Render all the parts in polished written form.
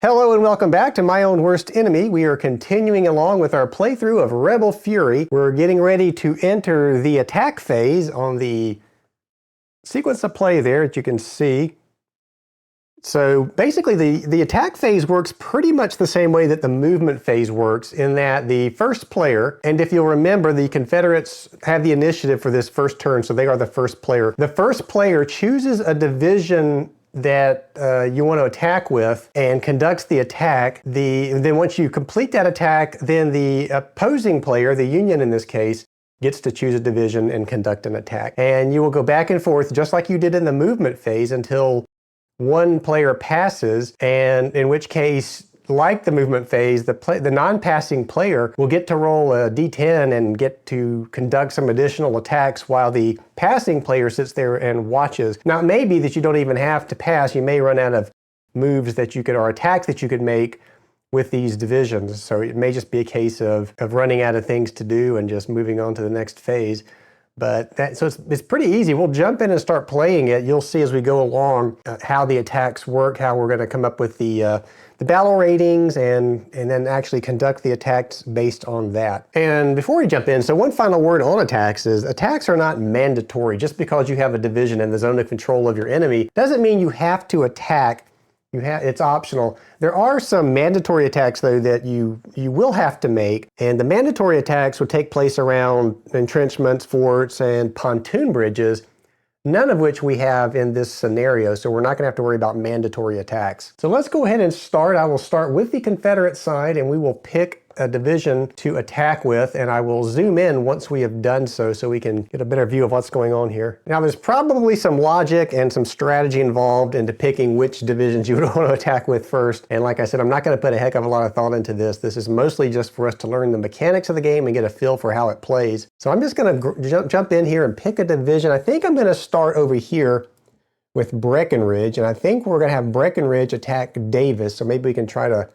Hello and welcome back to My Own Worst Enemy. We are continuing along with our playthrough of Rebel Fury. We're getting ready to enter the attack phase on the sequence of play there that you can see. So basically the attack phase works pretty much the same way that the movement phase works, in that the first player, and if you'll remember, the Confederates have the initiative for this first turn, so they are the first player. The first player chooses a division that you want to attack with and conducts the attack. Then once you complete that attack, then the opposing player, the Union in this case, gets to choose a division and conduct an attack. And you will go back and forth just like you did in the movement phase until one player passes, and in which case, like the movement phase, the non-passing player will get to roll a d10 and get to conduct some additional attacks while the passing player sits there and watches. Now, it may be that you don't even have to pass. You may run out of moves that you could, or attacks that you could make with these divisions. So it may just be a case of running out of things to do and just moving on to the next phase. But so it's pretty easy. We'll jump in and start playing it. You'll see as we go along how the attacks work, how we're going to come up with the battle ratings and then actually conduct the attacks based on that. And before we jump in, so one final word on attacks is attacks are not mandatory. Just because you have a division in the zone of control of your enemy doesn't mean you have to attack. It's optional. There are some mandatory attacks, though, that you will have to make, and the mandatory attacks would take place around entrenchments, forts, and pontoon bridges, none of which we have in this scenario, so we're not going to have to worry about mandatory attacks. So let's go ahead and start. I will start with the Confederate side, and we will pick a division to attack with, and I will zoom in once we have done so we can get a better view of what's going on here. Now, there's probably some logic and some strategy involved into picking which divisions you would want to attack with first, and like I said, I'm not going to put a heck of a lot of thought into this. This is mostly just for us to learn the mechanics of the game and get a feel for how it plays. So I'm just going to jump in here and pick a division. I think I'm going to start over here with Breckinridge, and I think we're going to have Breckinridge attack Davis, so maybe we can try to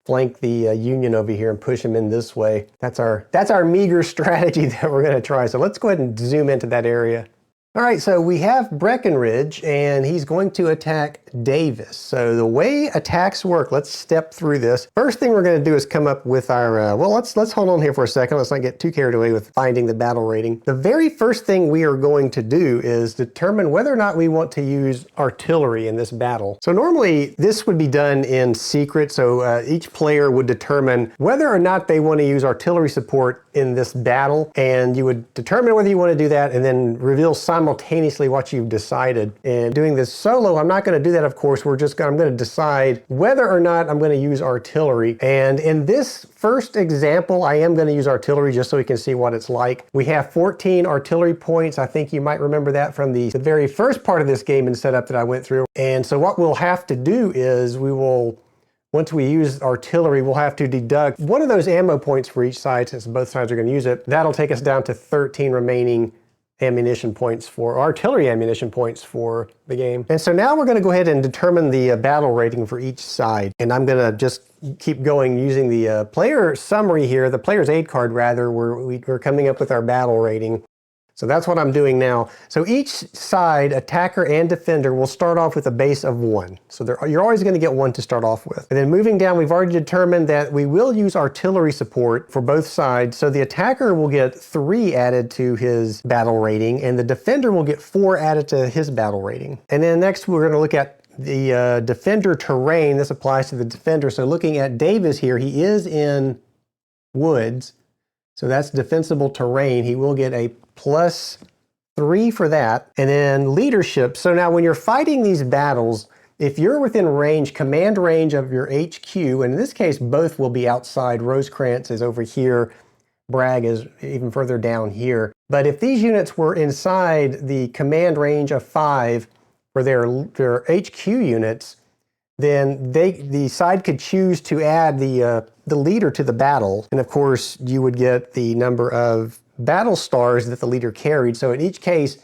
flank the Union over here and push him in this way. That's our meager strategy that we're going to try. So let's go ahead and zoom into that area. All right, so we have Breckinridge, and he's going to attack Davis. So the way attacks work, let's step through this. First thing we're going to do is come up with our, well, let's hold on here for a second. Let's not get too carried away with finding the battle rating. The very first thing we are going to do is determine whether or not we want to use artillery in this battle. So normally this would be done in secret, so each player would determine whether or not they want to use artillery support in this battle, and you would determine whether you want to do that and then reveal simultaneously what you've decided. And doing this solo, I'm not going to do that, of course. I'm going to decide whether or not I'm going to use artillery. And in this first example, I am going to use artillery just so we can see what it's like. We have 14 artillery points. I think you might remember that from the very first part of this game and setup that I went through. And so what we'll have to do is once we use artillery, we'll have to deduct one of those ammo points for each side, since both sides are going to use it. That'll take us down to 13 remaining ammunition points for artillery ammunition points for the game. And so now we're going to go ahead and determine the battle rating for each side. And I'm going to just keep going using the player summary here, the player's aid card rather, where we're coming up with our battle rating. So that's what I'm doing now. So each side, attacker and defender, will start off with a base of 1. So you're always going to get 1 to start off with. And then moving down, we've already determined that we will use artillery support for both sides. So the attacker will get 3 added to his battle rating, and the defender will get 4 added to his battle rating. And then next, we're going to look at the defender terrain. This applies to the defender. So looking at Davis here, he is in woods. So that's defensible terrain. He will get a +3 for that. And then leadership. So now when you're fighting these battles, if you're within range, command range of your HQ, and in this case, both will be outside. Rosecrans is over here. Bragg is even further down here. But if these units were inside the command range of 5 for their HQ units, then the side could choose to add the leader to the battle. And of course, you would get the number of battle stars that the leader carried. So in each case,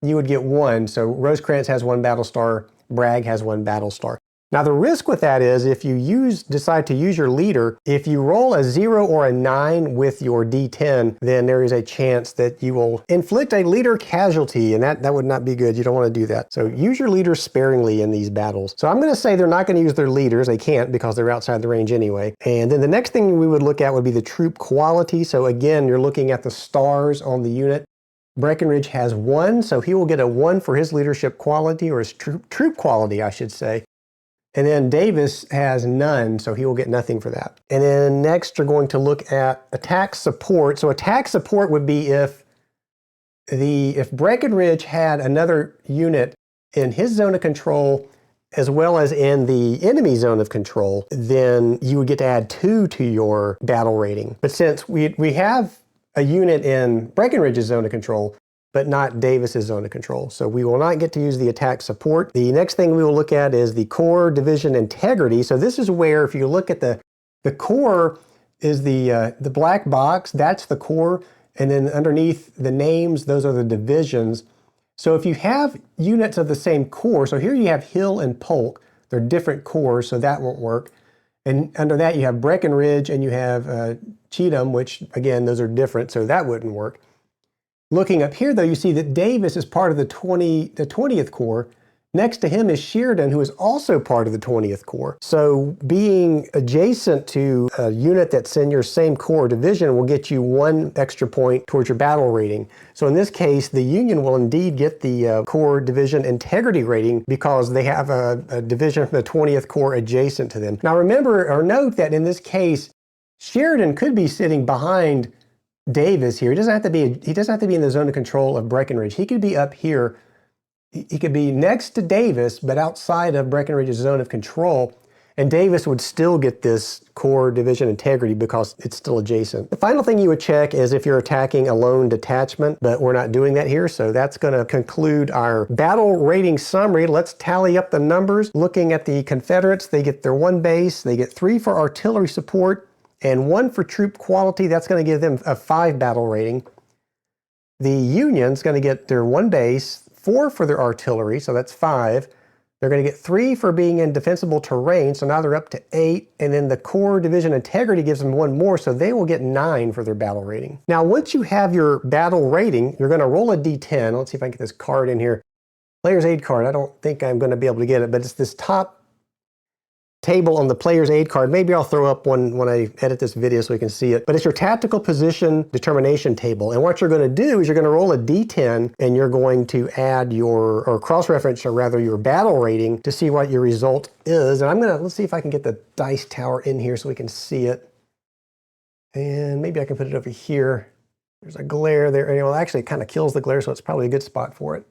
you would get 1. So Rosecrans has 1 battle star, Bragg has 1 battle star. Now the risk with that is if you decide to use your leader, if you roll a 0 or a 9 with your D10, then there is a chance that you will inflict a leader casualty, and that would not be good. You don't want to do that. So use your leaders sparingly in these battles. So I'm going to say they're not going to use their leaders. They can't because they're outside the range anyway. And then the next thing we would look at would be the troop quality. So again, you're looking at the stars on the unit. Breckinridge has 1, so he will get a 1 for his leadership quality, or his troop quality, I should say. And then Davis has none, so he will get nothing for that. And then next you're going to look at attack support. So attack support would be if Breckinridge had another unit in his zone of control as well as in the enemy zone of control, then you would get to add 2 to your battle rating. But since we have a unit in Breckinridge's zone of control, but not Davis's zone of control. So we will not get to use the attack support. The next thing we will look at is the core division integrity. So this is where, if you look at the core is the black box, that's the core. And then underneath the names, those are the divisions. So if you have units of the same core, so here you have Hill and Polk, they're different cores, so that won't work. And under that you have Breckinridge and you have Cheatham, which again, those are different, so that wouldn't work. Looking up here though, you see that Davis is part of the 20th Corps. Next to him is Sheridan, who is also part of the 20th Corps. So being adjacent to a unit that's in your same corps division will get you 1 extra point towards your battle rating. So in this case, the Union will indeed get the corps division integrity rating because they have a division from the 20th Corps adjacent to them. Now remember, or note that in this case, Sheridan could be sitting behind Davis here. He doesn't have to be in the zone of control of Breckinridge. He could be up here. He could be next to Davis, but outside of Breckinridge's zone of control, and Davis would still get this core division integrity because it's still adjacent. The final thing you would check is if you're attacking a lone detachment, but we're not doing that here, so that's going to conclude our battle rating summary. Let's tally up the numbers. Looking at the Confederates, they get their 1 base, they get 3 for artillery support, and 1 for troop quality. That's going to give them a 5 battle rating. The Union's going to get their 1 base, 4 for their artillery, so that's 5. They're going to get 3 for being in defensible terrain, so now they're up to 8. And then the core division integrity gives them 1 more, so they will get 9 for their battle rating. Now, once you have your battle rating, you're going to roll a d10. Let's see if I can get this card in here. Player's aid card. I don't think I'm going to be able to get it, but it's this top table on the player's aid card. Maybe I'll throw up one when I edit this video so we can see it. But it's your tactical position determination table. And what you're going to do is you're going to roll a d10 and you're going to add or cross-reference, or rather your battle rating, to see what your result is. And let's see if I can get the dice tower in here so we can see it. And maybe I can put it over here. There's a glare there. And, actually it kind of kills the glare, so it's probably a good spot for it.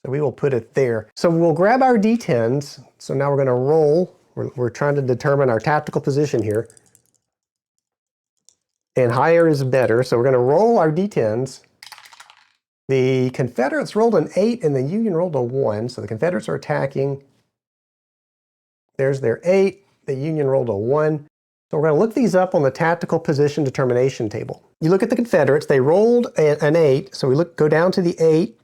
So we will put it there. So we'll grab our d10s. So now we're going to roll. We're trying to determine our tactical position here. And higher is better. So we're going to roll our d10s. The Confederates rolled an 8 and the Union rolled a 1. So the Confederates are attacking. There's their 8. The Union rolled a 1. So we're going to look these up on the tactical position determination table. You look at the Confederates. They rolled an 8. So we go down to the 8.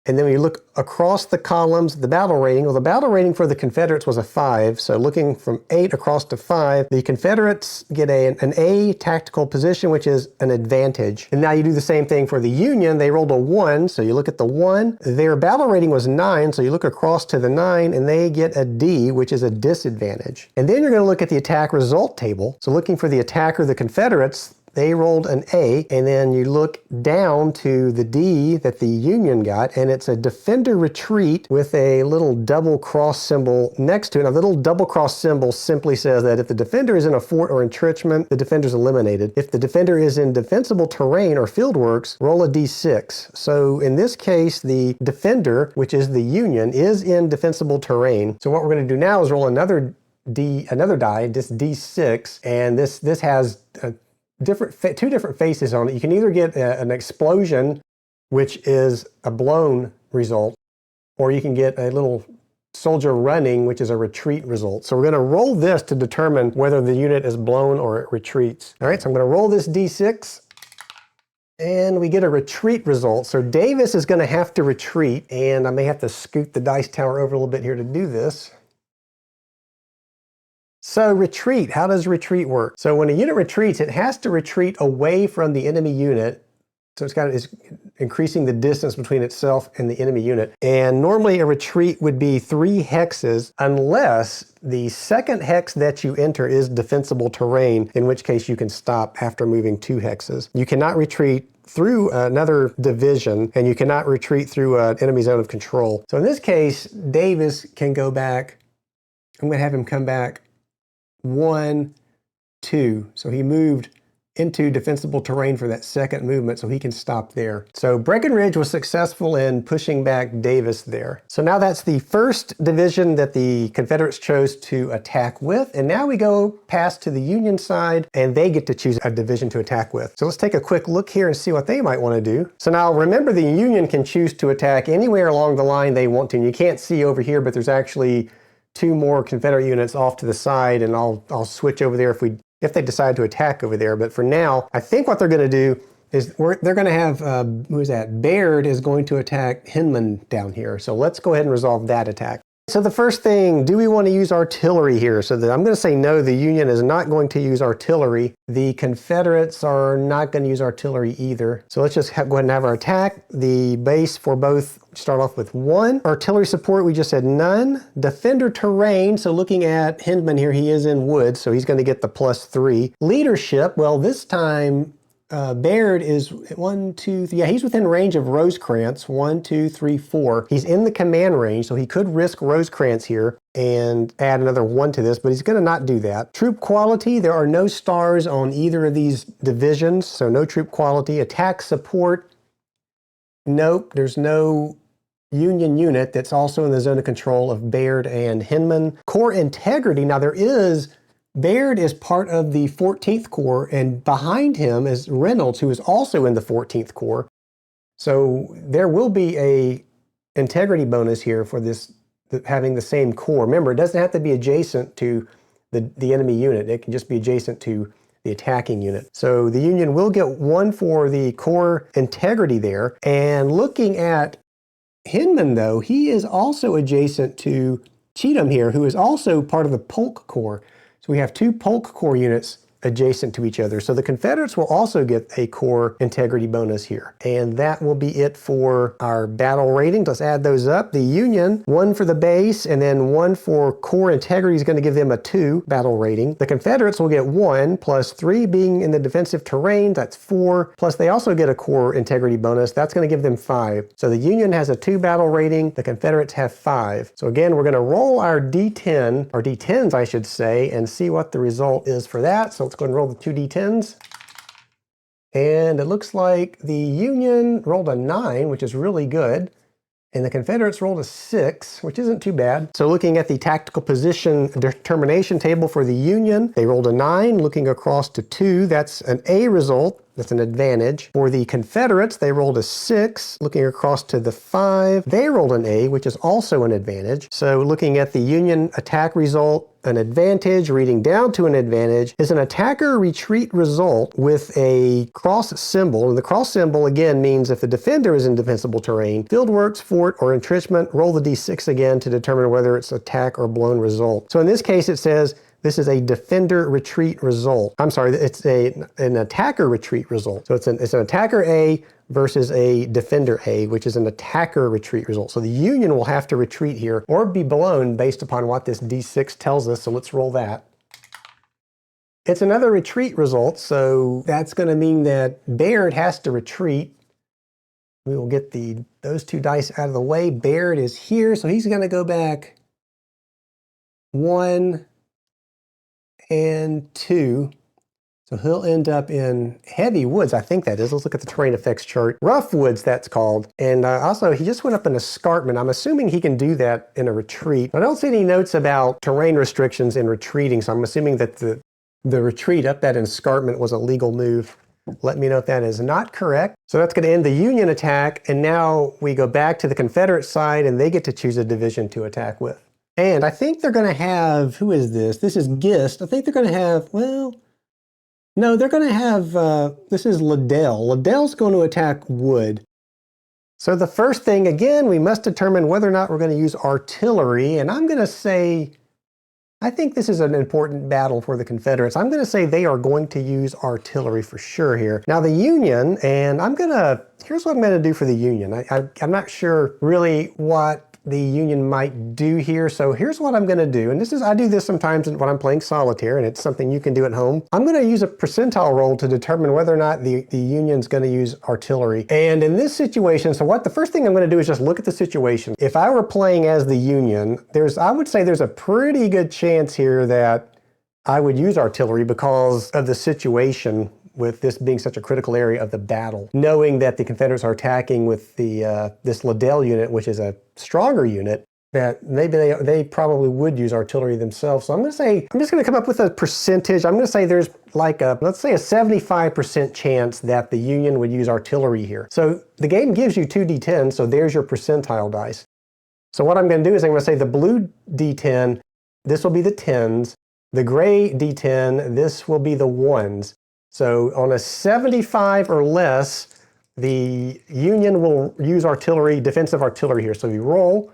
And then we look across the columns, the battle rating. Well, the battle rating for the Confederates was a 5. So looking from 8 across to 5, the Confederates get an A tactical position, which is an advantage. And now you do the same thing for the Union. They rolled a 1. So you look at the 1. Their battle rating was 9. So you look across to the 9 and they get a D, which is a disadvantage. And then you're going to look at the attack result table. So looking for the attacker, the Confederates, they rolled an A, and then you look down to the D that the Union got, and it's a defender retreat with a little double cross symbol next to it. Now, the little double cross symbol simply says that if the defender is in a fort or entrenchment, the defender's eliminated. If the defender is in defensible terrain or fieldworks, roll a D6. So in this case, the defender, which is the Union, is in defensible terrain. So what we're going to do now is roll another die, this D6, and this has two different faces on it. You can either get an explosion, which is a blown result, or you can get a little soldier running, which is a retreat result. So we're going to roll this to determine whether the unit is blown or it retreats. All right, so I'm going to roll this D6. And we get a retreat result. So Davis is going to have to retreat, and I may have to scoot the dice tower over a little bit here to do this. So retreat, how does retreat work? So when a unit retreats, it has to retreat away from the enemy unit. So it's increasing the distance between itself and the enemy unit. And normally a retreat would be 3 hexes unless the second hex that you enter is defensible terrain, in which case you can stop after moving 2 hexes. You cannot retreat through another division, and you cannot retreat through an enemy zone of control. So in this case, Davis can go back. I'm going to have him come back 1, 2. So he moved into defensible terrain for that second movement, so he can stop there. So Breckinridge was successful in pushing back Davis there. So now that's the first division that the Confederates chose to attack with, and now we go past to the Union side, and they get to choose a division to attack with. So let's take a quick look here and see what they might want to do. So now remember, the Union can choose to attack anywhere along the line they want to, and you can't see over here, but there's actually 2 more Confederate units off to the side, and I'll switch over there if they decide to attack over there. But for now, I think what they're going to do is they're going to have, who is that? Baird is going to attack Hindman down here. So let's go ahead and resolve that attack. So the first thing, do we want to use artillery here? So I'm going to say no, the Union is not going to use artillery. The Confederates are not going to use artillery either. So let's just go ahead and have our attack. The base for both start off with 1. Artillery support, we just said none. Defender terrain, so looking at Hindman here, he is in wood, so he's going to get the +3. Leadership, well, this time Baird is 1, 2, 3. Yeah, he's within range of Rosecrans. 1, 2, 3, 4. He's in the command range, so he could risk Rosecrans here and add another 1 to this, but he's going to not do that. Troop quality, there are no stars on either of these divisions, so no troop quality. Attack support, nope, there's no Union unit that's also in the zone of control of Baird and Hindman. Corps integrity, now Baird is part of the 14th Corps, and behind him is Reynolds, who is also in the 14th Corps. So there will be a integrity bonus here for this, having the same corps. Remember, it doesn't have to be adjacent to the enemy unit. It can just be adjacent to the attacking unit. So the Union will get 1 for the corps integrity there. And looking at Hindman, though, he is also adjacent to Cheatham here, who is also part of the Polk Corps. So we have 2 Polk Corps units adjacent to each other. So the Confederates will also get a corps integrity bonus here. And that will be it for our battle ratings. Let's add those up. The Union, 1 for the base, and then 1 for corps integrity is going to give them a 2 battle rating. The Confederates will get 1 plus 3 being in the defensive terrain. That's 4. Plus they also get a corps integrity bonus. That's going to give them 5. So the Union has a 2 battle rating. The Confederates have 5. So again, we're going to roll our D10, or D10s I should say, and see what the result is for that. So let's go ahead and roll the 2 D10s. And it looks like the Union rolled a 9, which is really good. And the Confederates rolled a 6, which isn't too bad. So looking at the tactical position determination table for the Union, they rolled a 9. Looking across to 2, that's an A result. That's an advantage. For the Confederates, they rolled a 6. Looking across to the 5, they rolled an A, which is also an advantage. So looking at the Union attack result, an advantage reading down to an advantage is an attacker retreat result with a cross symbol. And the cross symbol, again, means if the defender is in defensible terrain, fieldworks, fort, or entrenchment, roll the D6 again to determine whether it's attack or blown result. So in this case, it says this is a defender retreat result. I'm sorry, it's an attacker retreat result. So it's an attacker A versus a defender A, which is an attacker retreat result. So the Union will have to retreat here or be blown based upon what this D6 tells us. So let's roll that. It's another retreat result, so that's going to mean that Baird has to retreat. We will get those 2 dice out of the way. Baird is here, so he's going to go back 1 and 2. So he'll end up in heavy woods, I think that is. Let's look at the terrain effects chart. Rough woods, that's called. And also, he just went up an escarpment. I'm assuming he can do that in a retreat. I don't see any notes about terrain restrictions in retreating, so I'm assuming that the retreat up that escarpment was a legal move. Let me know if that is not correct. So that's going to end the Union attack, and now we go back to the Confederate side, and they get to choose a division to attack with. And I think they're going to have, who is this? This is Gist. I think they're going to have, well, No, they're going to have, this is Liddell. Liddell's going to attack Wood. So the first thing, again, we must determine whether or not we're going to use artillery. And I'm going to say, I think this is an important battle for the Confederates. I'm going to say they are going to use artillery for sure here. Now the Union, and here's what I'm going to do for the Union. I'm not sure really what the Union might do here. So here's what I'm going to do. And I do this sometimes when I'm playing solitaire, and it's something you can do at home. I'm going to use a percentile roll to determine whether or not the Union's going to use artillery. And in this situation, the first thing I'm going to do is just look at the situation. If I were playing as the Union, I would say there's a pretty good chance here that I would use artillery because of the situation with this being such a critical area of the battle. Knowing that the Confederates are attacking with this Liddell unit, which is a stronger unit, that maybe they probably would use artillery themselves. So I'm just going to come up with a percentage. I'm going to say there's let's say a 75% chance that the Union would use artillery here. So the game gives you 2d10, so there's your percentile dice. So what I'm going to do is I'm going to say the blue d10, this will be the 10s. The gray d10, this will be the 1s. So on a 75 or less, the Union will use artillery, defensive artillery here. So you roll,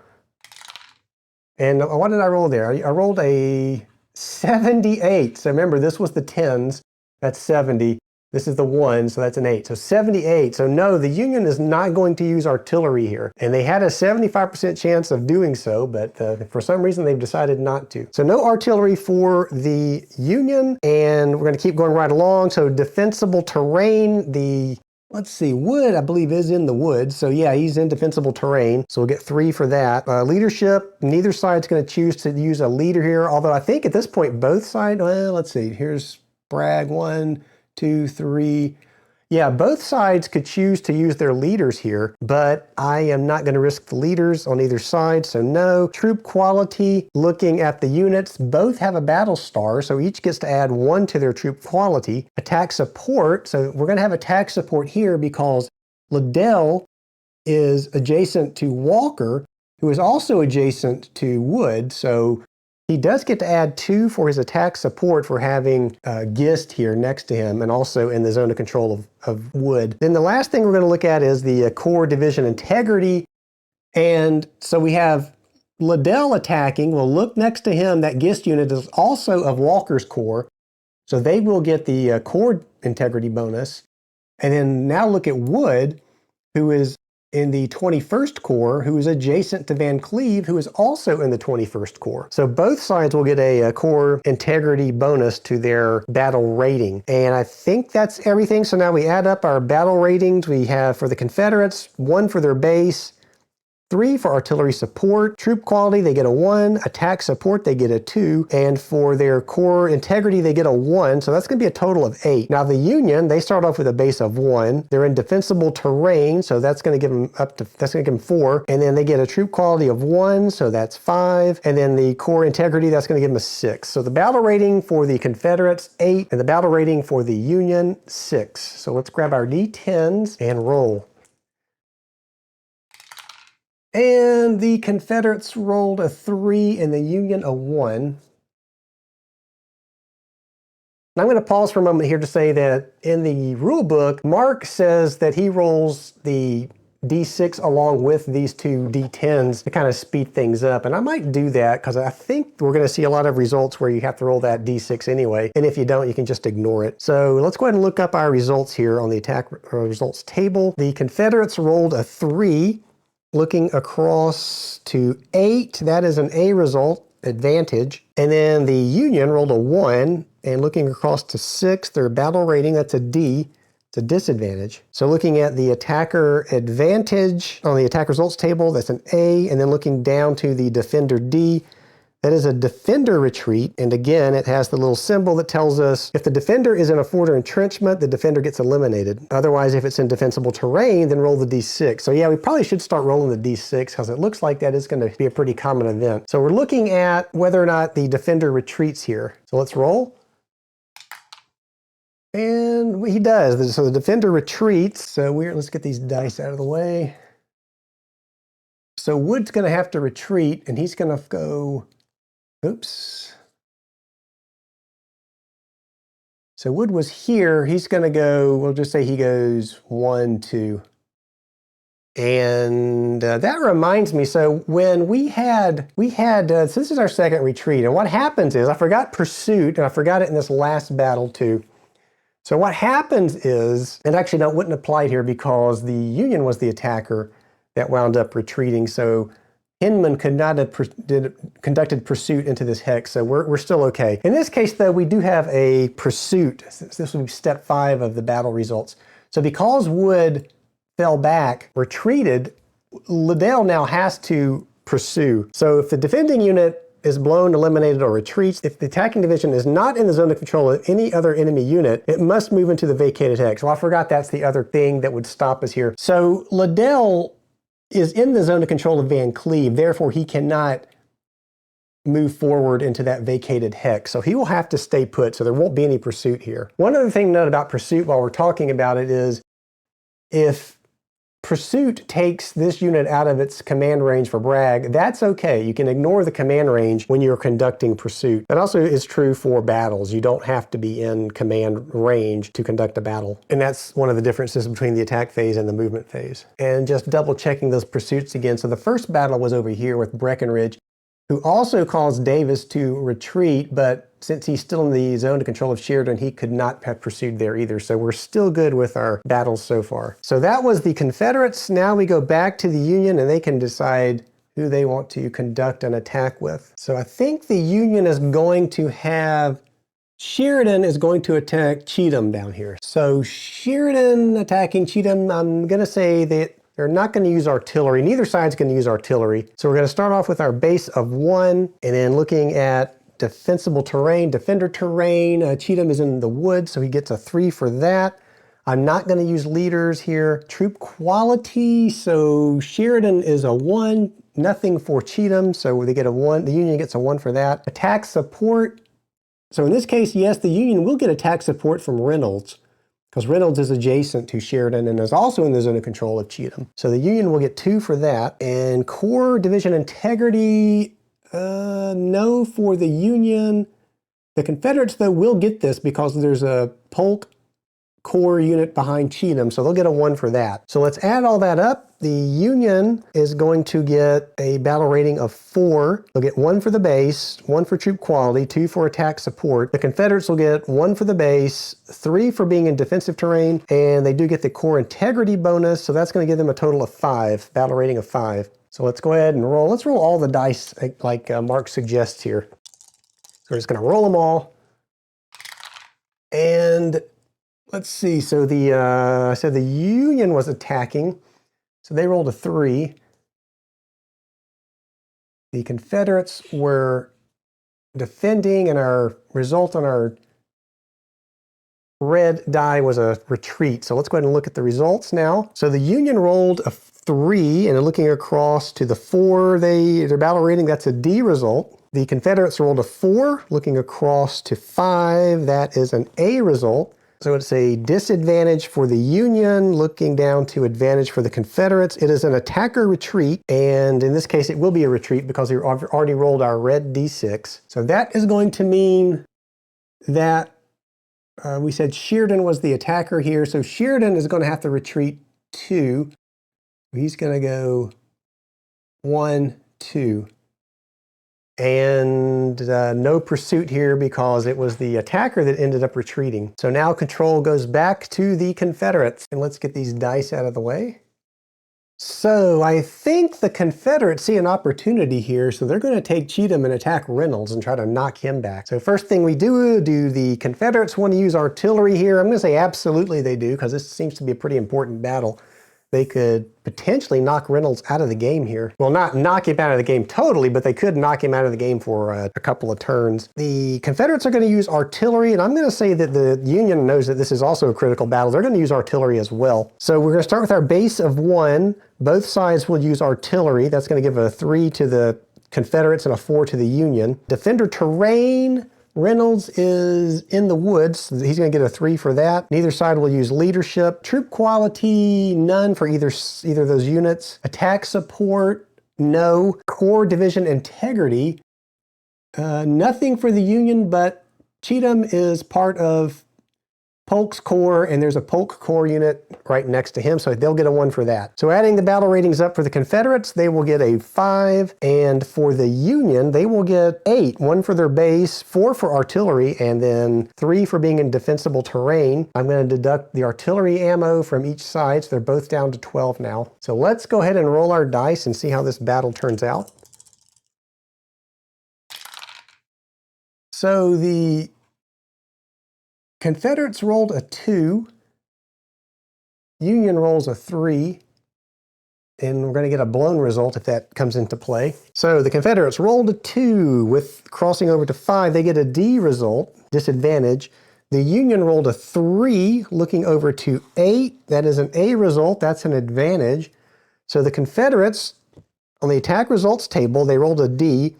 and what did I roll there? I rolled a 78. So remember, this was the 10s, that's 70. This is the 1, so that's an 8. So 78. So no, the Union is not going to use artillery here. And they had a 75% chance of doing so, but for some reason they've decided not to. So no artillery for the Union, and we're going to keep going right along. So defensible terrain, let's see, Wood, I believe, is in the woods. So yeah, he's in defensible terrain. So we'll get 3 for that. Leadership, neither side's going to choose to use a leader here. Although I think at this point, both sides, well, let's see, here's Bragg, 1, 2, 3. Yeah, both sides could choose to use their leaders here, but I am not going to risk the leaders on either side, so no. Troop quality, looking at the units, both have a battle star, so each gets to add 1 to their troop quality. Attack support, so we're going to have attack support here because Liddell is adjacent to Walker, who is also adjacent to Wood, so he does get to add 2 for his attack support for having Gist here next to him and also in the zone of control of Wood. Then the last thing we're going to look at is the Corps Division Integrity. And so we have Liddell attacking. We'll look next to him. That Gist unit is also of Walker's Corps. So they will get the Corps Integrity bonus. And then now look at Wood, who is in the 21st Corps, who is adjacent to Van Cleave, who is also in the 21st Corps. So both sides will get a Corps Integrity bonus to their battle rating. And I think that's everything. So now we add up our battle ratings. We have for the Confederates, 1 for their base, 3 for artillery support. Troop quality, they get a 1. Attack support, they get a 2. And for their Corps Integrity, they get a 1. So that's going to be a total of 8. Now the Union, they start off with a base of 1. They're in defensible terrain, so that's going to give them that's going to give them 4. And then they get a troop quality of 1, so that's 5. And then the Corps Integrity, that's going to give them a 6. So the battle rating for the Confederates, 8. And the battle rating for the Union, 6. So let's grab our D10s and roll. And the Confederates rolled a 3 and the Union a 1. I'm going to pause for a moment here to say that in the rule book, Mark says that he rolls the D6 along with these 2 D10s to kind of speed things up. And I might do that because I think we're going to see a lot of results where you have to roll that D6 anyway. And if you don't, you can just ignore it. So let's go ahead and look up our results here on the attack results table. The Confederates rolled a 3. Looking across to 8, that is an A result, advantage. And then the Union rolled a 1, and looking across to 6, their battle rating, that's a D, it's a disadvantage. So looking at the attacker advantage on the attack results table, that's an A, and then looking down to the defender D, that is a defender retreat, and again, it has the little symbol that tells us if the defender is in a fort or entrenchment, the defender gets eliminated. Otherwise, if it's in defensible terrain, then roll the D6. So yeah, we probably should start rolling the D6 because it looks like that is going to be a pretty common event. So we're looking at whether or not the defender retreats here. So let's roll. And he does. So the defender retreats. So let's get these dice out of the way. So Wood's going to have to retreat, and he's going to go... Oops. So Wood was here. He's going to go, we'll just say he goes 1, 2. And that reminds me, so when we had so this is our second retreat, and what happens is, I forgot pursuit, and I forgot it in this last battle too. So what happens is, and actually that wouldn't apply here because the Union was the attacker that wound up retreating, so Hindman could not have conducted pursuit into this hex, so we're still okay. In this case though, we do have a pursuit. This will be step 5 of the battle results. So because Wood fell back, retreated, Liddell now has to pursue. So if the defending unit is blown, eliminated, or retreats, if the attacking division is not in the zone of control of any other enemy unit, it must move into the vacated hex. Well, I forgot that's the other thing that would stop us here. So Liddell is in the zone of control of Van Cleave, therefore he cannot move forward into that vacated hex. So he will have to stay put, so there won't be any pursuit here. One other thing to note about pursuit while we're talking about it is, if pursuit takes this unit out of its command range for Bragg, that's okay. You can ignore the command range when you're conducting pursuit. That also is true for battles. You don't have to be in command range to conduct a battle. And that's one of the differences between the attack phase and the movement phase. And just double checking those pursuits again. So the first battle was over here with Breckinridge, who also caused Davis to retreat, but since he's still in the zone of control of Sheridan, he could not have pursued there either. So we're still good with our battles so far. So that was the Confederates. Now we go back to the Union and they can decide who they want to conduct an attack with. So I think the Union is going to have, Sheridan is going to attack Cheatham down here. So Sheridan attacking Cheatham, I'm gonna say that they're not going to use artillery. Neither side's going to use artillery. So we're going to start off with our base of 1, and then looking at defensible terrain, defender terrain. Cheatham is in the woods, so he gets a 3 for that. I'm not going to use leaders here. Troop quality, so Sheridan is a 1, nothing for Cheatham, so they get a 1. The Union gets a 1 for that. Attack support. So in this case, yes, the Union will get attack support from Reynolds, because Reynolds is adjacent to Sheridan and is also in the zone of control of Cheatham. So the Union will get 2 for that. And Corps Division Integrity, no for the Union. The Confederates, though, will get this because there's a Polk Corps unit behind Cheatham, so they'll get a 1 for that. So let's add all that up. The Union is going to get a battle rating of 4. They'll get 1 for the base, 1 for troop quality, 2 for attack support. The Confederates will get 1 for the base, 3 for being in defensive terrain, and they do get the Corps Integrity bonus, so that's going to give them a total of 5, battle rating of 5. So let's go ahead and roll. Let's roll all the dice like Mark suggests here. So we're just going to roll them all. And let's see, so I said the Union was attacking, so they rolled a 3. The Confederates were defending, and our result on our red die was a retreat. So let's go ahead and look at the results now. So the Union rolled a 3, and looking across to the 4, their battle rating, that's a D result. The Confederates rolled a 4, looking across to 5, that is an A result. So it's a disadvantage for the Union, looking down to advantage for the Confederates. It is an attacker retreat, and in this case it will be a retreat because we already rolled our red D6. So that is going to mean that we said Sheridan was the attacker here, so Sheridan is going to have to retreat 2. He's going to go 1, 2. And no pursuit here because it was the attacker that ended up retreating. So now control goes back to the Confederates. And let's get these dice out of the way. So I think the Confederates see an opportunity here, so they're going to take Cheatham and attack Reynolds and try to knock him back. So first thing we do the Confederates want to use artillery here? I'm going to say absolutely they do, because this seems to be a pretty important battle. They could potentially knock Reynolds out of the game here. Well, not knock him out of the game totally, but they could knock him out of the game for a couple of turns. The Confederates are going to use artillery, and I'm going to say that the Union knows that this is also a critical battle. They're going to use artillery as well. So we're going to start with our base of 1. Both sides will use artillery. That's going to give a 3 to the Confederates and a 4 to the Union. Defender terrain. Reynolds is in the woods. He's going to get a 3 for that. Neither side will use leadership. Troop quality, none for either of those units. Attack support, no. Corps Division Integrity, nothing for the Union, but Cheatham is part of Polk's Corps, and there's a Polk Corps unit right next to him, so they'll get a 1 for that. So adding the battle ratings up for the Confederates, they will get a 5, and for the Union, they will get 8. 1 for their base, 4 for artillery, and then 3 for being in defensible terrain. I'm going to deduct the artillery ammo from each side, so they're both down to 12 now. So let's go ahead and roll our dice and see how this battle turns out. So the Confederates rolled a 2, Union rolls a 3, and we're going to get a blown result if that comes into play. So the Confederates rolled a 2, with crossing over to 5, they get a D result, disadvantage. The Union rolled a 3, looking over to 8, that is an A result, that's an advantage. So the Confederates, on the attack results table, they rolled a D.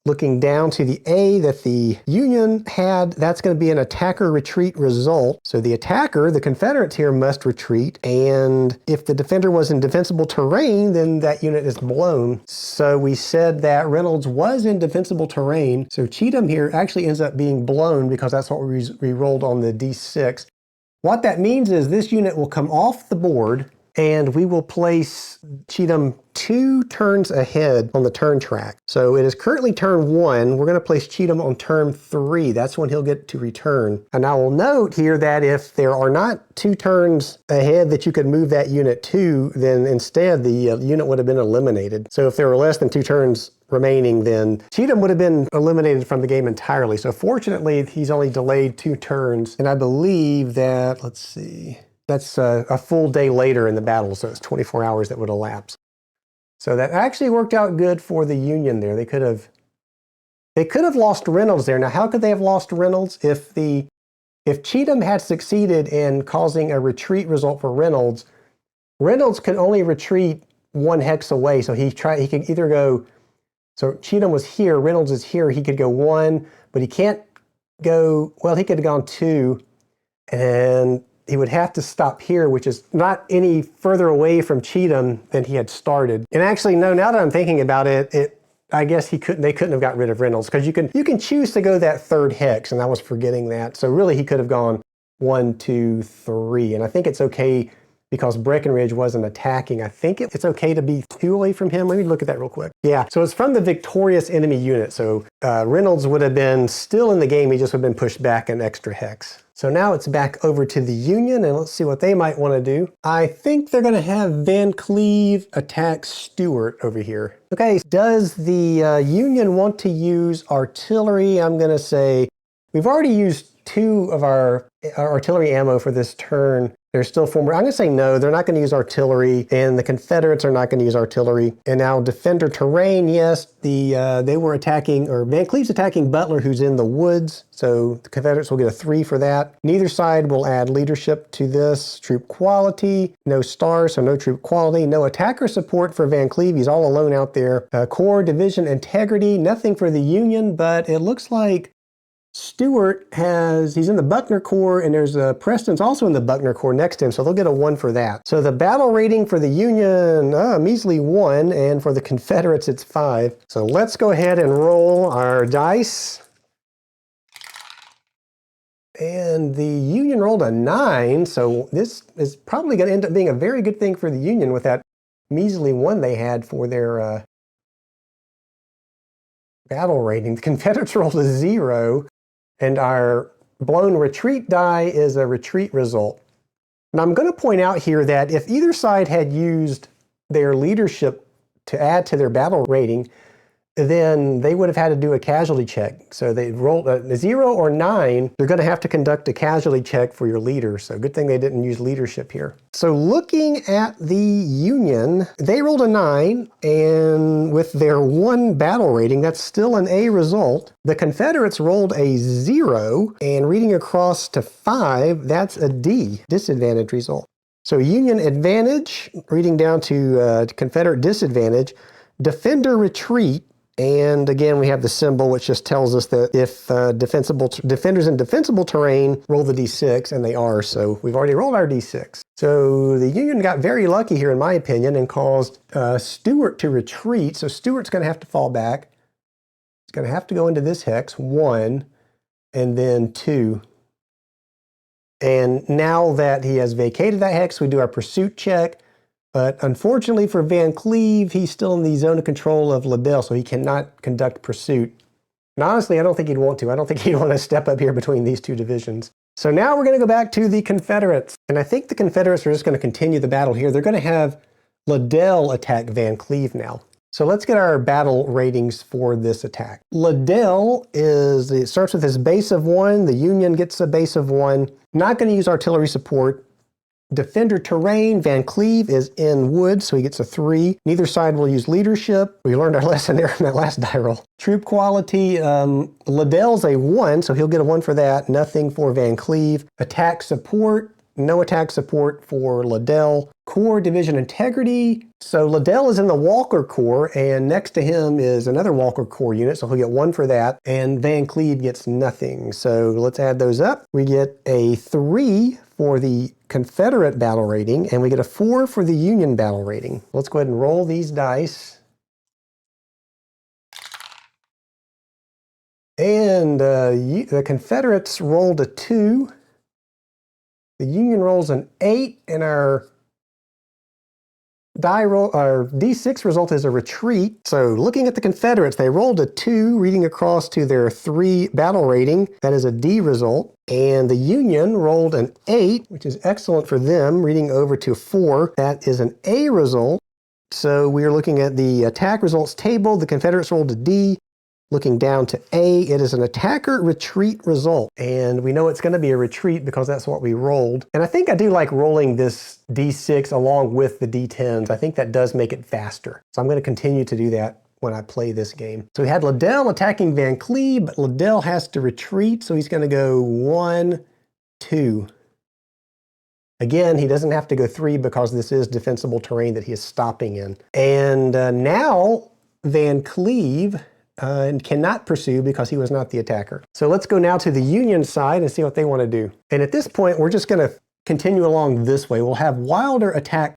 Looking down to the A that the Union had, that's going to be an attacker retreat result. So the attacker, the Confederates here, must retreat. And if the defender was in defensible terrain, then that unit is blown. So we said that Reynolds was in defensible terrain. So Cheatham here actually ends up being blown because that's what we rolled on the D6. What that means is this unit will come off the board and we will place Cheatham 2 turns ahead on the turn track. So it is currently turn 1. We're going to place Cheatham on turn 3. That's when he'll get to return. And I will note here that if there are not 2 turns ahead that you could move that unit to, then instead the unit would have been eliminated. So if there were less than 2 turns remaining, then Cheatham would have been eliminated from the game entirely. So fortunately, he's only delayed 2 turns. And I believe that, let's see, that's a full day later in the battle, so it's 24 hours that would elapse. So that actually worked out good for the Union there. They could have lost Reynolds there. Now, how could they have lost Reynolds? If Cheatham had succeeded in causing a retreat result for Reynolds, Reynolds could only retreat 1 hex away. So he could either go, so Cheatham was here, Reynolds is here, he could go 1, but he can't go, well, he could have gone 2, and he would have to stop here, which is not any further away from Cheatham than he had started. And actually, no, now that I'm thinking about it, I guess they couldn't have got rid of Reynolds, because you can choose to go that 3rd hex, and I was forgetting that. So really, he could have gone 1, 2, 3. And I think it's okay because Breckinridge wasn't attacking. I think it's okay to be 2 away from him. Let me look at that real quick. Yeah, so it's from the victorious enemy unit. So Reynolds would have been still in the game. He just would have been pushed back an extra hex. So now it's back over to the Union, and let's see what they might want to do. I think they're going to have Van Cleave attack Stewart over here. Okay, does the Union want to use artillery? I'm going to say we've already used 2 of our artillery ammo for this turn. There's still 4 more. I'm going to say no, they're not going to use artillery, and the Confederates are not going to use artillery. And now defender terrain, yes, they were attacking, or Van Cleave's attacking Butler, who's in the woods, so the Confederates will get a 3 for that. Neither side will add leadership to this. Troop quality, no stars, so no troop quality. No attacker support for Van Cleave, he's all alone out there. Corps division integrity, nothing for the Union, but it looks like Stewart he's in the Buckner Corps, and there's Preston's also in the Buckner Corps next to him, so they'll get a 1 for that. So the battle rating for the Union, measly 1, and for the Confederates, it's 5. So let's go ahead and roll our dice. And the Union rolled a 9, so this is probably going to end up being a very good thing for the Union with that measly 1 they had for their battle rating. The Confederates rolled a 0. And our blown retreat die is a retreat result. Now I'm going to point out here that if either side had used their leadership to add to their battle rating, then they would have had to do a casualty check. So they rolled a 0 or 9, you're going to have to conduct a casualty check for your leader. So good thing they didn't use leadership here. So looking at the Union, they rolled a 9, and with their 1 battle rating, that's still an A result. The Confederates rolled a 0, and reading across to 5, that's a D, disadvantage result. So Union advantage, reading down to Confederate disadvantage, defender retreat. And again, we have the symbol, which just tells us that if defenders in defensible terrain roll the D6, and they are, so we've already rolled our D6. So the Union got very lucky here, in my opinion, and caused Stewart to retreat. So Stewart's going to have to fall back. He's going to have to go into this hex, 1, and then 2. And now that he has vacated that hex, we do our pursuit check. But unfortunately for Van Cleave, he's still in the zone of control of Liddell, so he cannot conduct pursuit. And honestly, I don't think he'd want to. I don't think he'd want to step up here between these two divisions. So now we're going to go back to the Confederates. And I think the Confederates are just going to continue the battle here. They're going to have Liddell attack Van Cleave now. So let's get our battle ratings for this attack. Liddell it starts with his base of 1. The Union gets a base of 1. Not going to use artillery support. Defender terrain, Van Cleave is in wood, so he gets a 3. Neither side will use leadership. We learned our lesson there in that last die roll. Troop quality, Liddell's a 1, so he'll get a 1 for that. Nothing for Van Cleave. Attack support, no attack support for Liddell. Corps division integrity, so Liddell is in the Walker Corps, and next to him is another Walker Corps unit, so he'll get 1 for that, and Van Cleave gets nothing. So let's add those up. We get a 3 for the Confederate battle rating, and we get a 4 for the Union battle rating. Let's go ahead and roll these dice. And the Confederates rolled a 2. The Union rolls an 8, and our D6 result is a retreat. So looking at the Confederates, they rolled a 2, reading across to their 3 battle rating. That is a D result. And the Union rolled an 8, which is excellent for them, reading over to 4. That is an A result. So we are looking at the attack results table. The Confederates rolled a D. Looking down to A, it is an attacker retreat result. And we know it's going to be a retreat because that's what we rolled. And I think I do like rolling this D6 along with the D10s. I think that does make it faster. So I'm going to continue to do that when I play this game. So we had Liddell attacking Van Cleave, but Liddell has to retreat, so he's going to go 1, 2. Again, he doesn't have to go 3 because this is defensible terrain that he is stopping in. And now Van Cleave and cannot pursue because he was not the attacker. So let's go now to the Union side and see what they want to do. And at this point, we're just going to continue along this way. We'll have Wilder attack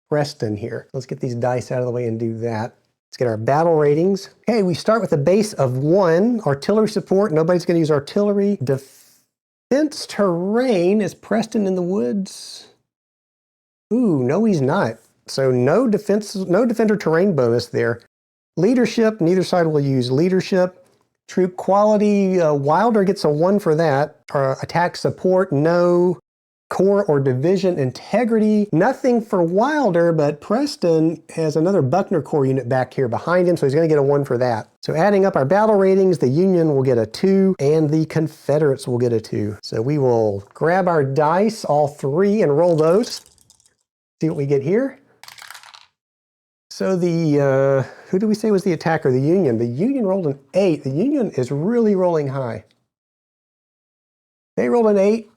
Preston here. Let's get these dice out of the way and do that. Let's get our battle ratings. Okay, we start with a base of 1. Artillery support, nobody's going to use artillery. Defense terrain, is Preston in the woods? Ooh, no he's not. So no defender terrain bonus there. Leadership, neither side will use leadership. Troop quality, Wilder gets a 1 for that. Attack support, no. Corps or division integrity, nothing for Wilder, but Preston has another Buckner Corps unit back here behind him, so he's going to get a 1 for that. So adding up our battle ratings, the Union will get a 2, and the Confederates will get a 2. So we will grab our dice, all 3, and roll those. See what we get here. So the, who do we say was the attacker? The Union. The Union rolled an 8. The Union is really rolling high. They rolled an 8.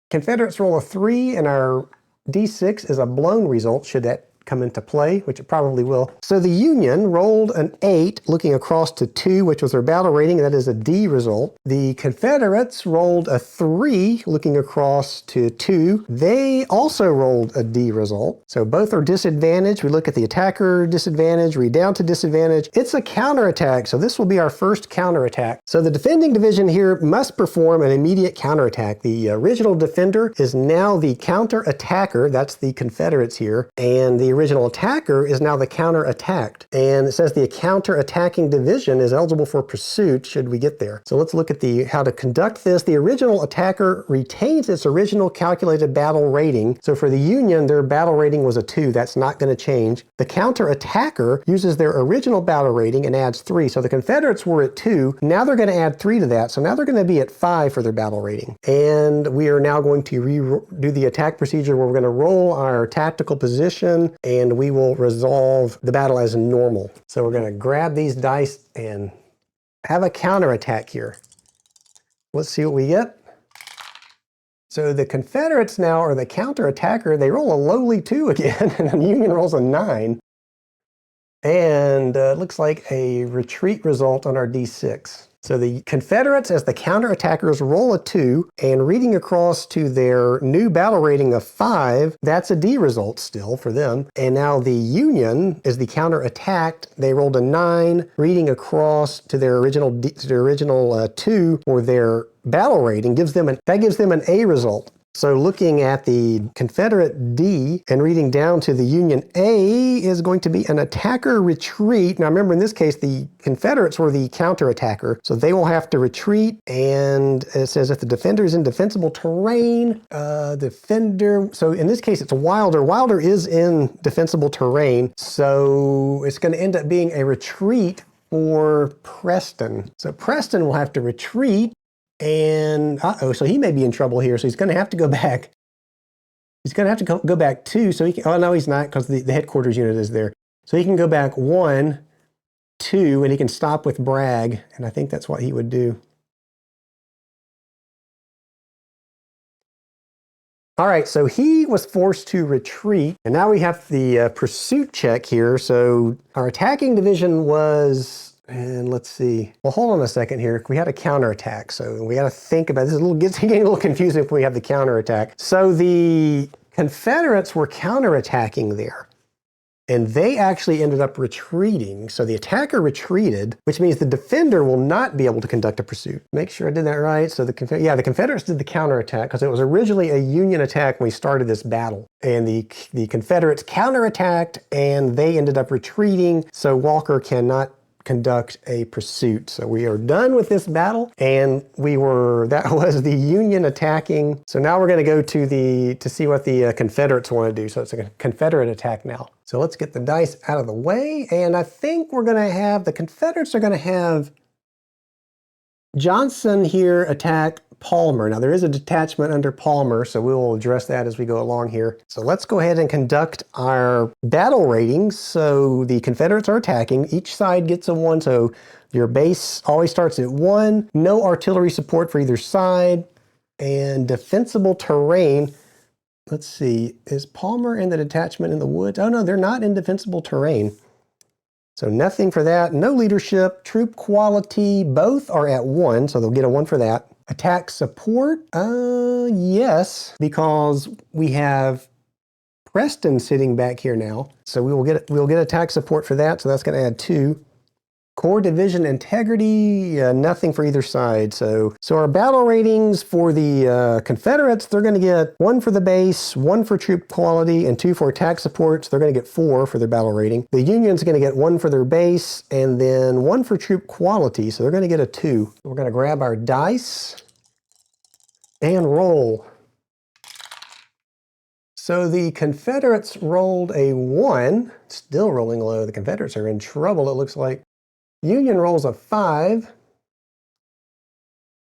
Confederates roll a 3, and our D6 is a blown result, should that come into play, which it probably will. So the Union rolled an 8, looking across to 2, which was their battle rating. That is a D result. The Confederates rolled a 3, looking across to 2. They also rolled a D result. So both are disadvantaged. We look at the attacker disadvantage, read down to disadvantage. It's a counterattack, so this will be our first counterattack. So the defending division here must perform an immediate counterattack. The original defender is now the counterattacker. That's the Confederates here. And the original attacker is now the counter-attacked. And it says the counter-attacking division is eligible for pursuit should we get there. So let's look at how to conduct this. The original attacker retains its original calculated battle rating. So for the Union, their battle rating was a 2. That's not going to change. The counter-attacker uses their original battle rating and adds 3. So the Confederates were at 2. Now they're going to add 3 to that. So now they're going to be at 5 for their battle rating. And we are now going to redo the attack procedure where we're going to roll our tactical position and we will resolve the battle as normal. So we're going to grab these dice and have a counterattack here. Let's see what we get. So the Confederates now are the counterattacker. They roll a lowly 2 again, and the Union rolls a 9. And it looks like a retreat result on our D6. So the Confederates, as the counterattackers, roll a 2, and reading across to their new battle rating of 5, that's a D result still for them. And now the Union is the counterattacked. They rolled a 9, reading across to their original 2 for their battle rating gives them an A result. So looking at the Confederate D and reading down to the Union A is going to be an attacker retreat. Now remember, in this case, the Confederates were the counterattacker, so they will have to retreat. And it says if the defender is in defensible terrain, defender, so in this case it's Wilder. Wilder is in defensible terrain, so it's going to end up being a retreat for Preston. So Preston will have to retreat. And, so he may be in trouble here. So he's going to have to go back. He's going to have to go back 2. So he can, oh, no, he's not, because the headquarters unit is there. So he can go back 1, 2, and he can stop with Bragg. And I think that's what he would do. All right, so he was forced to retreat. And now we have the pursuit check here. So our attacking division was... And let's see. Well, hold on a second here. We had a counterattack, so we got to think about this. It's getting a little confusing if we have the counterattack. So the Confederates were counterattacking there, and they actually ended up retreating. So the attacker retreated, which means the defender will not be able to conduct a pursuit. Make sure I did that right. So the Confederates did the counterattack because it was originally a Union attack when we started this battle. And the Confederates counterattacked, and they ended up retreating. So Walker cannot conduct a pursuit. So we are done with this battle, and that was the Union attacking. So now we're going to go to see what the Confederates want to do. So it's a Confederate attack now. So let's get the dice out of the way, and I think we're going to have, the Confederates are going to have Johnson here attack Palmer. Now there is a detachment under Palmer, so we will address that as we go along here. So let's go ahead and conduct our battle ratings. So the Confederates are attacking. Each side gets a 1, so your base always starts at 1. No artillery support for either side. And defensible terrain. Let's see, is Palmer in the detachment in the woods? Oh no, they're not in defensible terrain. So nothing for that. No leadership, troop quality, both are at 1, so they'll get a 1 for that. Attack support, yes, because we have Preston sitting back here now. So we'll get attack support for that, so that's going to add 2. Core division integrity, nothing for either side. So our battle ratings for the Confederates, they're going to get 1 for the base, 1 for troop quality, and 2 for attack support. So they're going to get 4 for their battle rating. The Union's going to get 1 for their base, and then 1 for troop quality. So they're going to get a 2. We're going to grab our dice and roll. So the Confederates rolled a 1, still rolling low. The Confederates are in trouble, it looks like. Union rolls a 5,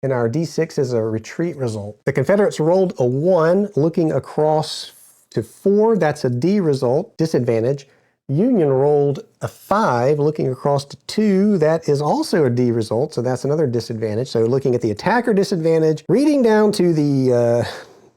and our D6 is a retreat result. The Confederates rolled a 1, looking across to 4, that's a D result, disadvantage. Union rolled a 5, looking across to 2, that is also a D result, so that's another disadvantage. So looking at the attacker disadvantage, reading down to the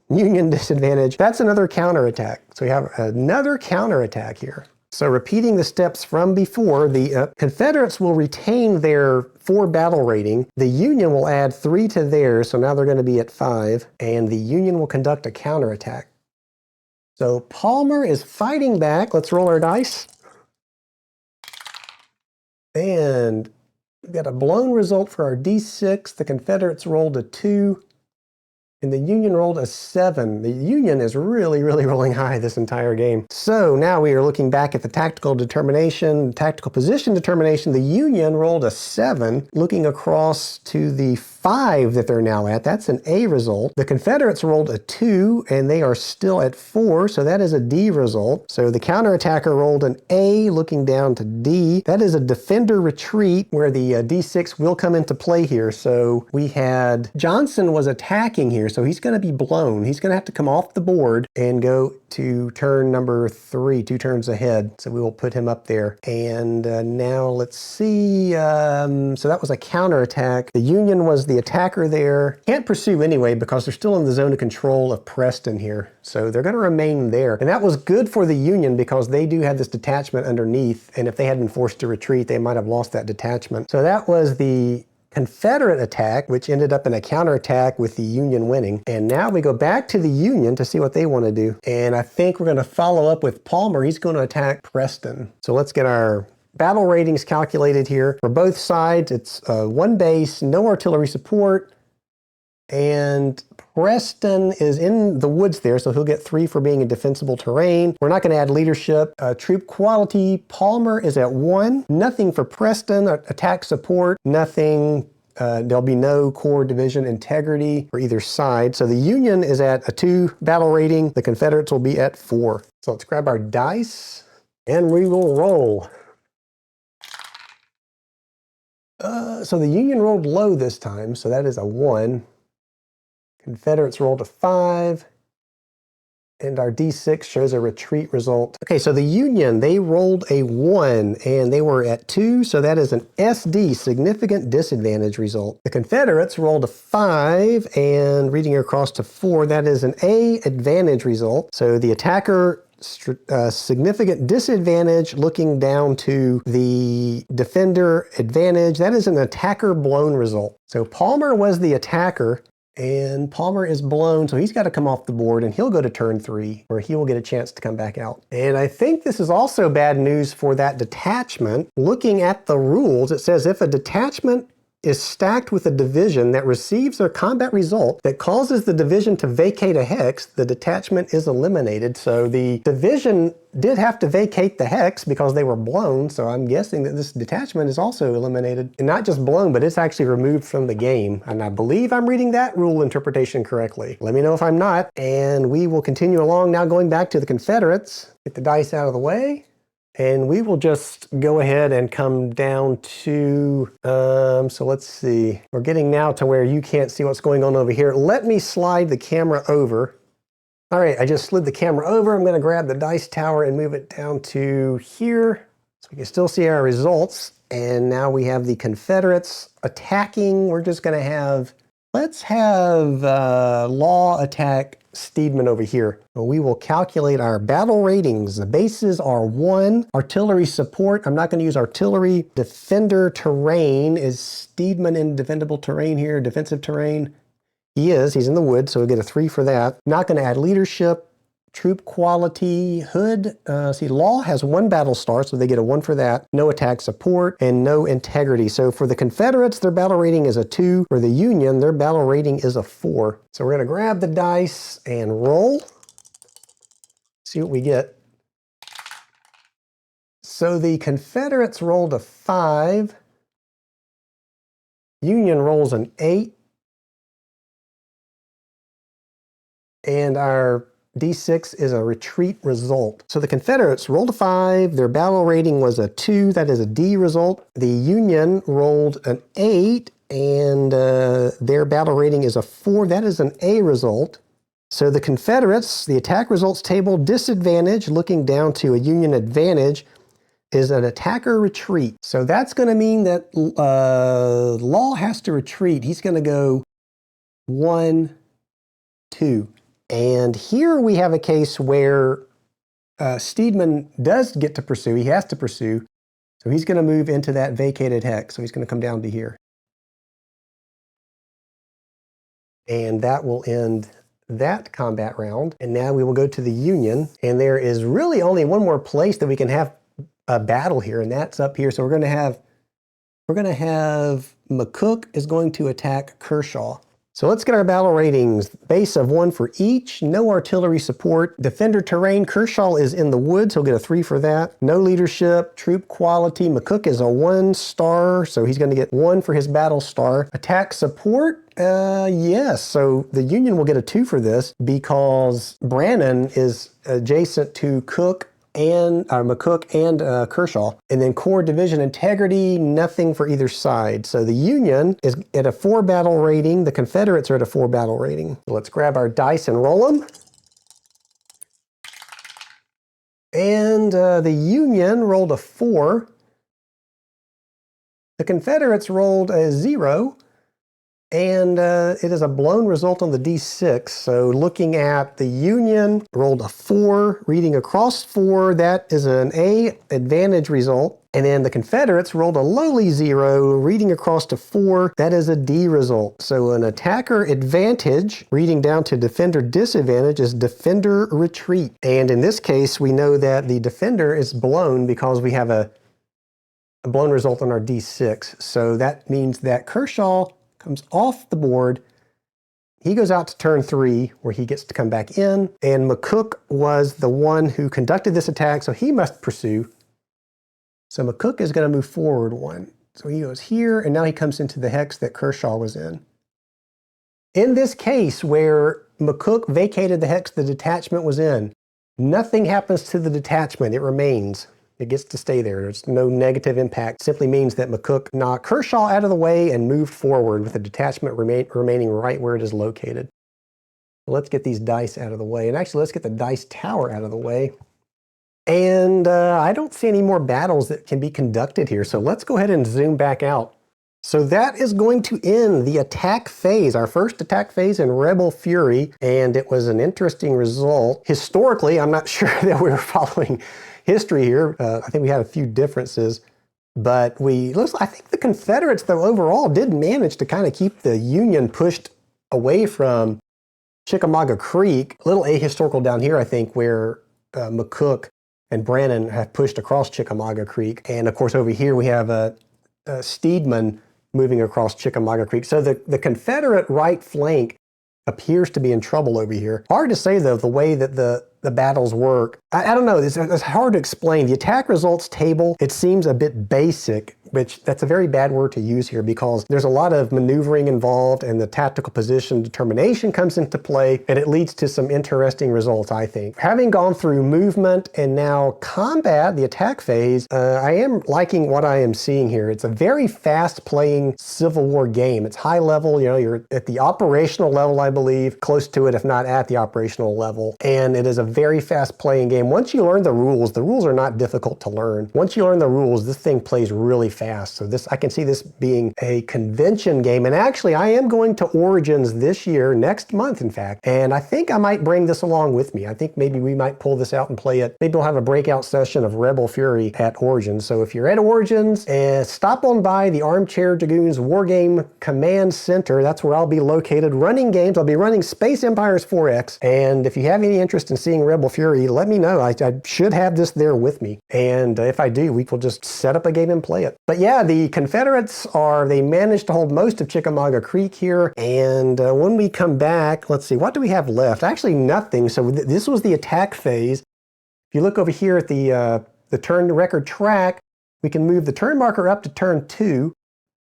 Union disadvantage, that's another counterattack. So we have another counterattack here. So repeating the steps from before, the Confederates will retain their 4 battle rating. The Union will add 3 to theirs, so now they're going to be at 5, and the Union will conduct a counterattack. So Palmer is fighting back. Let's roll our dice. And we've got a blown result for our D6. The Confederates rolled a 2. And the Union rolled a 7. The Union is really, really rolling high this entire game. So now we are looking back at the tactical determination, tactical position determination. The Union rolled a 7, looking across to the 5 that they're now at. That's an A result. The Confederates rolled a 2, and they are still at 4, so that is a D result. So the counterattacker rolled an A, looking down to D. That is a defender retreat, where the D6 will come into play here. So we had Johnson was attacking here, so he's going to be blown. He's going to have to come off the board and go to turn number 3, 2 turns ahead. So we will put him up there. And now let's see. So that was a counterattack. The Union was the attacker there. Can't pursue anyway because they're still in the zone of control of Preston here. So they're going to remain there. And that was good for the Union because they do have this detachment underneath. And if they had been forced to retreat, they might have lost that detachment. So that was the Confederate attack, which ended up in a counterattack with the Union winning. And now we go back to the Union to see what they want to do. And I think we're going to follow up with Palmer. He's going to attack Preston. So let's get our battle ratings calculated here. For both sides, it's 1 base, no artillery support, and Preston is in the woods there, so he'll get 3 for being in defensible terrain. We're not going to add leadership. Troop quality, Palmer is at 1. Nothing for Preston. Attack support, nothing. There'll be no core division integrity for either side. So the Union is at a 2 battle rating. The Confederates will be at 4. So let's grab our dice and we will roll. So the Union rolled low this time, so that is a 1. Confederates rolled a 5. And our D6 shows a retreat result. Okay, so the Union, they rolled a 1 and they were at 2, so that is an SD, significant disadvantage result. The Confederates rolled a 5 and reading across to 4, that is an A advantage result. So the attacker, significant disadvantage looking down to the defender advantage. That is an attacker blown result. So Palmer was the attacker. And Palmer is blown, so he's got to come off the board, and he'll go to turn 3, where he will get a chance to come back out. And I think this is also bad news for that detachment. Looking at the rules, it says if a detachment is stacked with a division that receives a combat result that causes the division to vacate a hex, the detachment is eliminated. So the division did have to vacate the hex because they were blown, so I'm guessing that this detachment is also eliminated. And not just blown, but it's actually removed from the game. And I believe I'm reading that rule interpretation correctly. Let me know if I'm not. And we will continue along now, going back to the Confederates. Get the dice out of the way. And we will just go ahead and come down to, so let's see. We're getting now to where you can't see what's going on over here. Let me slide the camera over. All right, I just slid the camera over. I'm gonna grab the dice tower and move it down to here so we can still see our results. And now we have the Confederates attacking. We're just gonna have, let's have Law attack Steedman over here. We will calculate our battle ratings. The bases are 1. Artillery support, I'm not going to use artillery. Defender terrain, is Steedman in defendable terrain here, defensive terrain? He is, he's in the woods, so we'll get a 3 for that. Not going to add leadership. Troop quality, Hood, see, Law has 1 battle star, so they get a 1 for that. No attack support and no integrity. So for the Confederates, their battle rating is a 2. For the Union, their battle rating is a 4. So we're gonna grab the dice and roll. See what we get. So the Confederates rolled a 5. Union rolls an 8. And our D6 is a retreat result. So the Confederates rolled a 5, their battle rating was a 2, that is a D result. The Union rolled an 8, and their battle rating is a 4, that is an A result. So the Confederates, the attack results table, disadvantage, looking down to a Union advantage, is an attacker retreat. So that's gonna mean that Law has to retreat. He's gonna go 1, 2. And here we have a case where Steedman does get to pursue. He has to pursue. So he's going to move into that vacated hex. So he's going to come down to here. And that will end that combat round. And now we will go to the Union. And there is really only one more place that we can have a battle here, and that's up here. So we're going to have McCook is going to attack Kershaw. So let's get our battle ratings. Base of 1 for each, no artillery support. Defender terrain, Kershaw is in the woods, he'll get a 3 for that. No leadership, troop quality, McCook is a 1 star, so he's gonna get 1 for his battle star. Attack support, yes, so the Union will get a 2 for this because Brannon is adjacent to Cook and McCook and Kershaw. And then core division integrity, nothing for either side. So the Union is at a 4 battle rating. The Confederates are at a 4 battle rating. So let's grab our dice and roll them. And the Union rolled a 4. The Confederates rolled a 0. And it is a blown result on the D6. So looking at the Union, rolled a 4, reading across 4, that is an A advantage result. And then the Confederates rolled a lowly 0, reading across to 4, that is a D result. So an attacker advantage, reading down to defender disadvantage, is defender retreat. And in this case, we know that the defender is blown because we have a blown result on our D6. So that means that Kershaw comes off the board. He goes out to turn 3 where he gets to come back in, and McCook was the one who conducted this attack, so he must pursue. So McCook is going to move forward 1. So he goes here, and now he comes into the hex that Kershaw was in. In this case where McCook vacated the hex the detachment was in, nothing happens to the detachment. It remains. It gets to stay there. There's no negative impact. It simply means that McCook knocked Kershaw out of the way and moved forward with the detachment remaining right where it is located. Let's get these dice out of the way. And actually, let's get the dice tower out of the way. And I don't see any more battles that can be conducted here. So let's go ahead and zoom back out. So that is going to end the attack phase, our first attack phase in Rebel Fury. And it was an interesting result. Historically, I'm not sure that we were following history here. I think we had a few differences. But I think the Confederates, though, overall did manage to kind of keep the Union pushed away from Chickamauga Creek. A little ahistorical down here, I think, where McCook and Brannan have pushed across Chickamauga Creek. And of course, over here we have Steedman moving across Chickamauga Creek. So the Confederate right flank appears to be in trouble over here. Hard to say, though, the way that the battles work. I don't know, it's hard to explain. The attack results table, it seems a bit basic, which that's a very bad word to use here because there's a lot of maneuvering involved and the tactical position determination comes into play, and it leads to some interesting results, I think. Having gone through movement and now combat, the attack phase, I am liking what I am seeing here. It's a very fast playing Civil War game. It's high level, you're at the operational level, I believe, close to it, if not at the operational level. And it is a very fast playing game. Once you learn the rules are not difficult to learn. Once you learn the rules, this thing plays really fast. So I can see this being a convention game. And actually, I am going to Origins this year, next month, in fact. And I think I might bring this along with me. I think maybe we might pull this out and play it. Maybe we'll have a breakout session of Rebel Fury at Origins. So if you're at Origins, stop on by the Armchair Dragoons Wargame Command Center. That's where I'll be located running games. I'll be running Space Empires 4X. And if you have any interest in seeing Rebel Fury, let me know. I should have this there with me. And if I do, we will just set up a game and play it. But yeah, the Confederates they managed to hold most of Chickamauga Creek here. And when we come back, let's see, what do we have left? Actually, nothing. So this was the attack phase. If you look over here at the turn record track, we can move the turn marker up to turn 2.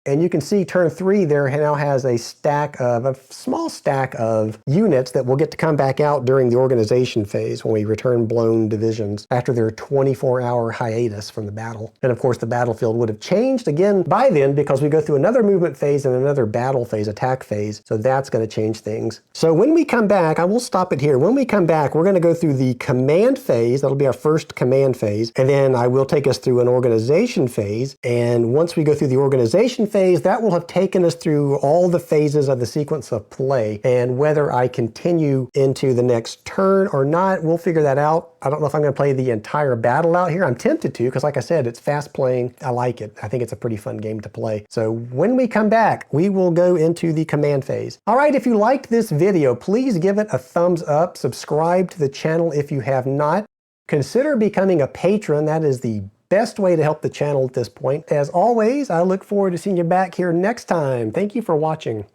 And you can see turn 3 there now has a small stack of units that will get to come back out during the organization phase when we return blown divisions after their 24-hour hiatus from the battle. And of course, the battlefield would have changed again by then because we go through another movement phase and another battle phase, attack phase. So that's going to change things. So when we come back, I will stop it here. When we come back, we're going to go through the command phase. That'll be our first command phase. And then I will take us through an organization phase. And once we go through the organization phase, that will have taken us through all the phases of the sequence of play. And whether I continue into the next turn or not, we'll figure that out. I don't know if I'm going to play the entire battle out here. I'm tempted to because, like I said, it's fast playing. I like it. I think it's a pretty fun game to play. So when we come back, we will go into the command phase. All right, if you liked this video, please give it a thumbs up. Subscribe to the channel if you have not. Consider becoming a patron. That is the best way to help the channel at this point. As always, I look forward to seeing you back here next time. Thank you for watching.